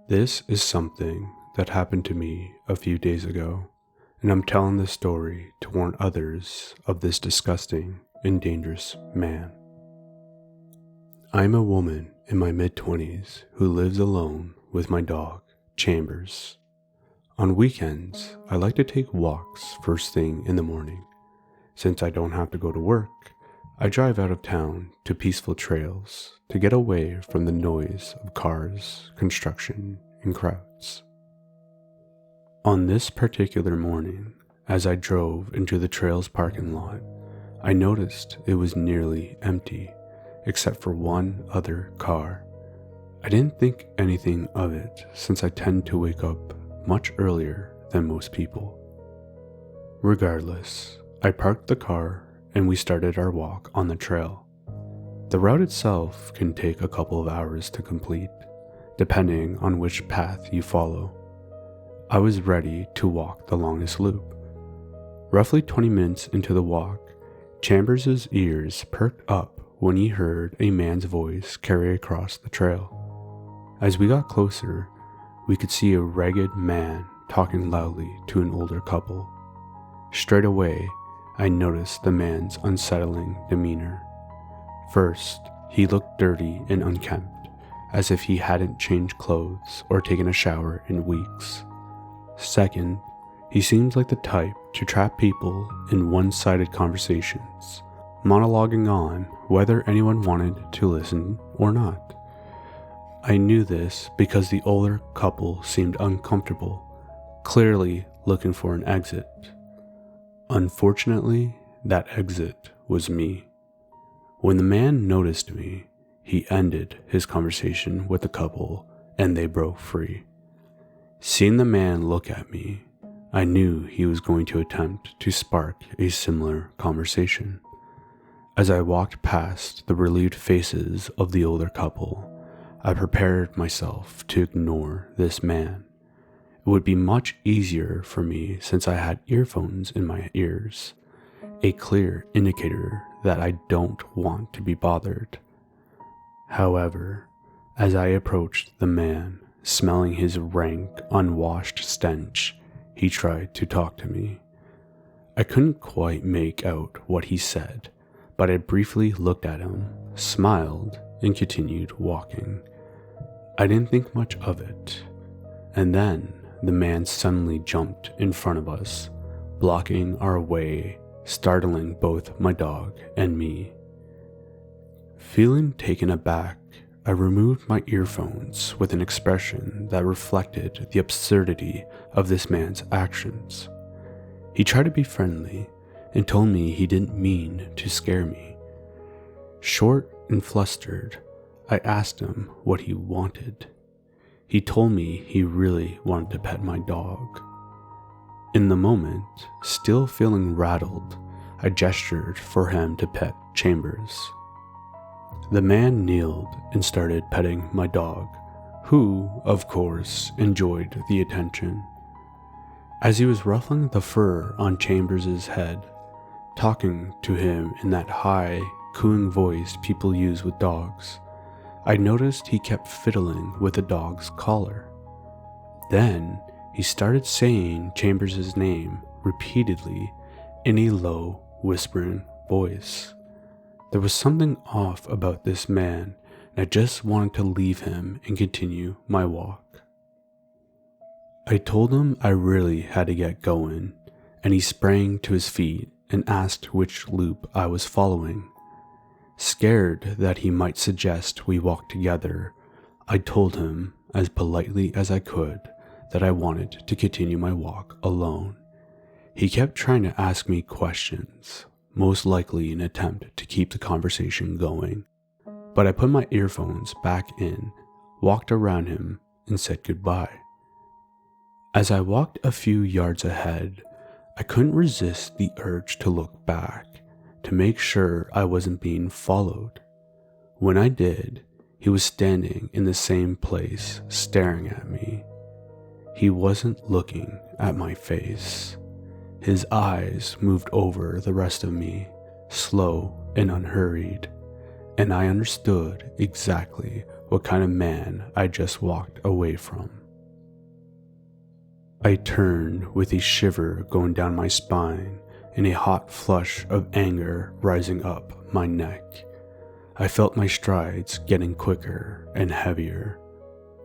This is something that happened to me a few days ago, and I'm telling this story to warn others of this disgusting and dangerous man. I'm a woman in my mid-20s who lives alone with my dog, Chambers. On weekends, I like to take walks first thing in the morning. Since I don't have to go to work, I drive out of town to peaceful trails to get away from the noise of cars, construction, and crowds. On this particular morning, as I drove into the trail's parking lot, I noticed it was nearly empty, except for one other car. I didn't think anything of it since I tend to wake up much earlier than most people. Regardless, I parked the car and we started our walk on the trail. The route itself can take a couple of hours to complete, depending on which path you follow. I was ready to walk the longest loop. Roughly 20 minutes into the walk, Chambers' ears perked up when he heard a man's voice carry across the trail. As we got closer, we could see a ragged man talking loudly to an older couple. Straight away, I noticed the man's unsettling demeanor. First, he looked dirty and unkempt, as if he hadn't changed clothes or taken a shower in weeks. Second, he seemed like the type to trap people in one-sided conversations, monologuing on whether anyone wanted to listen or not. I knew this because the older couple seemed uncomfortable, clearly looking for an exit. Unfortunately, that exit was me. When the man noticed me, he ended his conversation with the couple and they broke free. Seeing the man look at me, I knew he was going to attempt to spark a similar conversation. As I walked past the relieved faces of the older couple, I prepared myself to ignore this man. It would be much easier for me since I had earphones in my ears, a clear indicator that I don't want to be bothered. However, as I approached the man, smelling his rank, unwashed stench, he tried to talk to me. I couldn't quite make out what he said, but I briefly looked at him, smiled, and continued walking. I didn't think much of it, and then the man suddenly jumped in front of us, blocking our way, startling both my dog and me. Feeling taken aback, I removed my earphones with an expression that reflected the absurdity of this man's actions. He tried to be friendly and told me he didn't mean to scare me. Short and flustered, I asked him what he wanted. He told me he really wanted to pet my dog. In the moment, still feeling rattled, I gestured for him to pet Chambers. The man kneeled and started petting my dog, who, of course, enjoyed the attention. As he was ruffling the fur on Chambers' head, talking to him in that high, cooing voice people use with dogs, I noticed he kept fiddling with the dog's collar. Then he started saying Chambers' name repeatedly in a low, whispering voice. There was something off about this man, and I just wanted to leave him and continue my walk. I told him I really had to get going, and he sprang to his feet and asked which loop I was following. Scared that he might suggest we walk together, I told him, as politely as I could, that I wanted to continue my walk alone. He kept trying to ask me questions, most likely in an attempt to keep the conversation going, but I put my earphones back in, walked around him, and said goodbye. As I walked a few yards ahead, I couldn't resist the urge to look back, to make sure I wasn't being followed. When I did, he was standing in the same place, staring at me. He wasn't looking at my face. His eyes moved over the rest of me, slow and unhurried, and I understood exactly what kind of man I just walked away from. I turned with a shiver going down my spine and a hot flush of anger rising up my neck. I felt my strides getting quicker and heavier.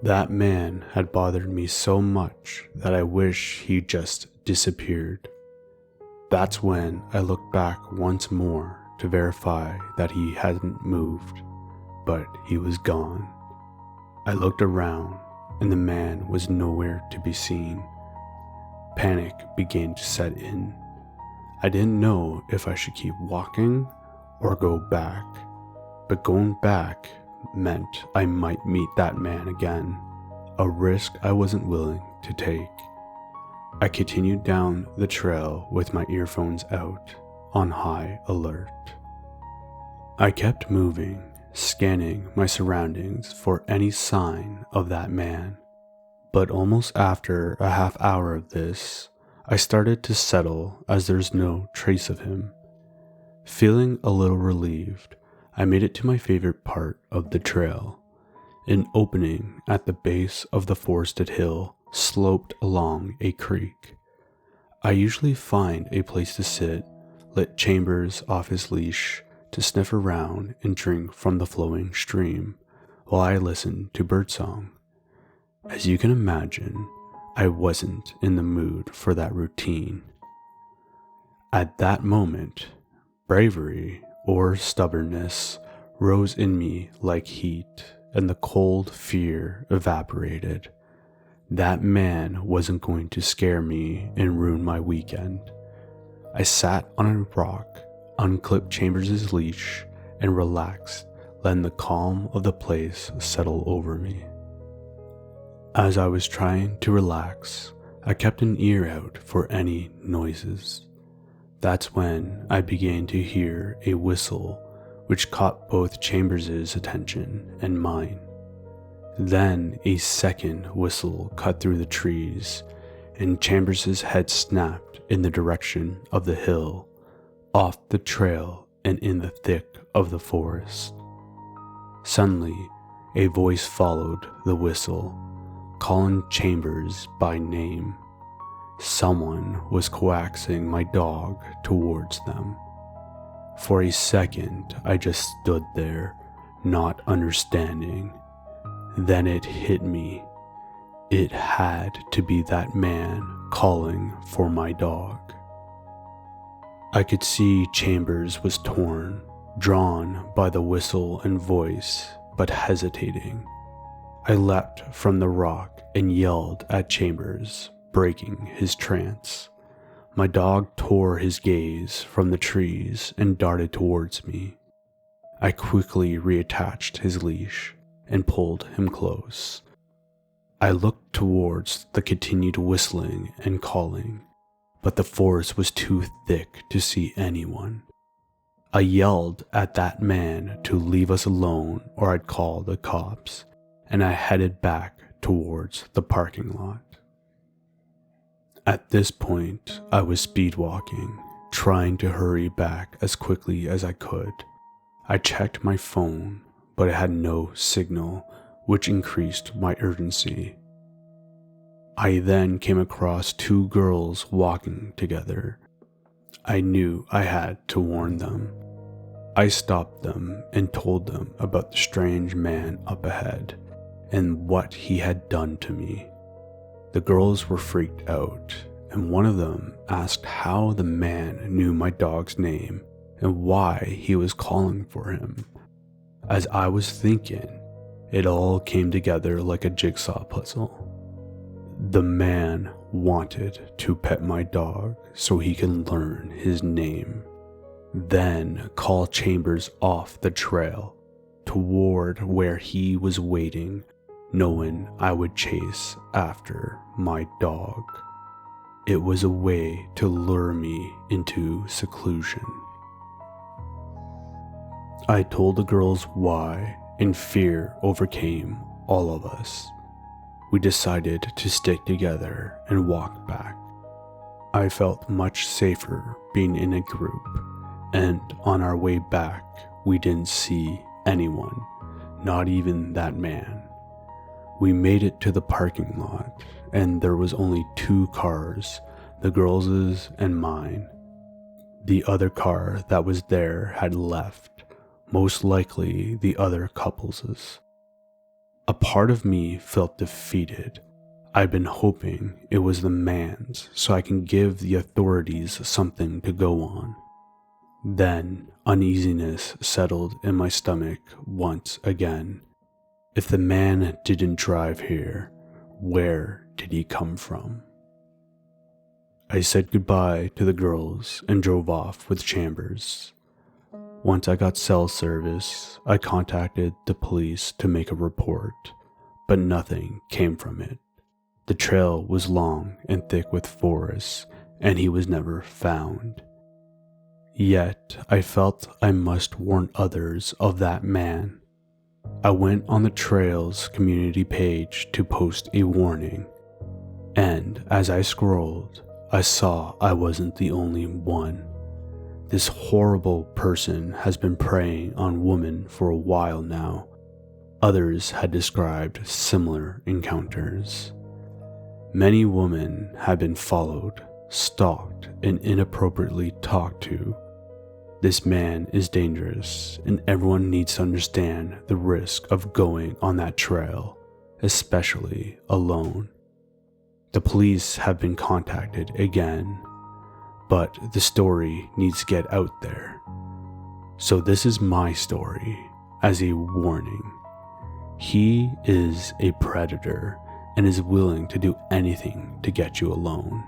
That man had bothered me so much that I wish he just disappeared. That's when I looked back once more to verify that he hadn't moved, but he was gone. I looked around and the man was nowhere to be seen. Panic began to set in. I didn't know if I should keep walking or go back, but going back meant I might meet that man again, a risk I wasn't willing to take. I continued down the trail with my earphones out, on high alert. I kept moving, scanning my surroundings for any sign of that man. But almost after a half hour of this, I started to settle as there's no trace of him. Feeling a little relieved, I made it to my favorite part of the trail. An opening at the base of the forested hill sloped along a creek. I usually find a place to sit, let Chambers off his leash to sniff around and drink from the flowing stream while I listen to birdsong. As you can imagine, I wasn't in the mood for that routine. At that moment, bravery or stubbornness rose in me like heat, and the cold fear evaporated. That man wasn't going to scare me and ruin my weekend. I sat on a rock, unclipped Chambers' leash, and relaxed, letting the calm of the place settle over me. As I was trying to relax, I kept an ear out for any noises. That's when I began to hear a whistle, which caught both Chambers' attention and mine. Then a second whistle cut through the trees, and Chambers' head snapped in the direction of the hill, off the trail and in the thick of the forest. Suddenly, a voice followed the whistle, calling Chambers by name. Someone was coaxing my dog towards them. For a second, I just stood there, not understanding. Then it hit me. It had to be that man calling for my dog. I could see Chambers was torn, drawn by the whistle and voice, but hesitating. I leapt from the rock and yelled at Chambers, breaking his trance. My dog tore his gaze from the trees and darted towards me. I quickly reattached his leash and pulled him close. I looked towards the continued whistling and calling, but the forest was too thick to see anyone. I yelled at that man to leave us alone or I'd call the cops, and I headed back towards the parking lot. At this point, I was speedwalking, trying to hurry back as quickly as I could. I checked my phone, but it had no signal, which increased my urgency. I then came across two girls walking together. I knew I had to warn them. I stopped them and told them about the strange man up ahead and what he had done to me. The girls were freaked out, and one of them asked how the man knew my dog's name and why he was calling for him. As I was thinking, it all came together like a jigsaw puzzle. The man wanted to pet my dog so he can learn his name, then call Chambers off the trail toward where he was waiting, knowing I would chase after my dog. It was a way to lure me into seclusion. I told the girls why, and fear overcame all of us. We decided to stick together and walk back. I felt much safer being in a group, and on our way back, we didn't see anyone, not even that man. We made it to the parking lot, and there was only 2 cars, the girls' and mine. The other car that was there had left, most likely the other couple's. A part of me felt defeated. I'd been hoping it was the man's so I can give the authorities something to go on. Then uneasiness settled in my stomach once again. If the man didn't drive here, where did he come from? I said goodbye to the girls and drove off with Chambers. Once I got cell service, I contacted the police to make a report, but nothing came from it. The trail was long and thick with forests, and he was never found. Yet I felt I must warn others of that man. I went on the trail's community page to post a warning, and as I scrolled, I saw I wasn't the only one. This horrible person has been preying on women for a while now. Others had described similar encounters. Many women have been followed, stalked, and inappropriately talked to. This man is dangerous, and everyone needs to understand the risk of going on that trail, especially alone. The police have been contacted again, but the story needs to get out there. So this is my story as a warning. He is a predator and is willing to do anything to get you alone.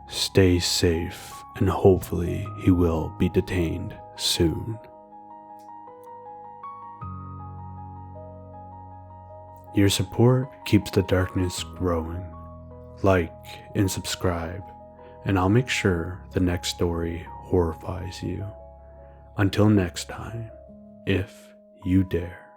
Stay safe, and hopefully he will be detained soon. Your support keeps the darkness growing. Like and subscribe, and I'll make sure the next story horrifies you. Until next time, if you dare.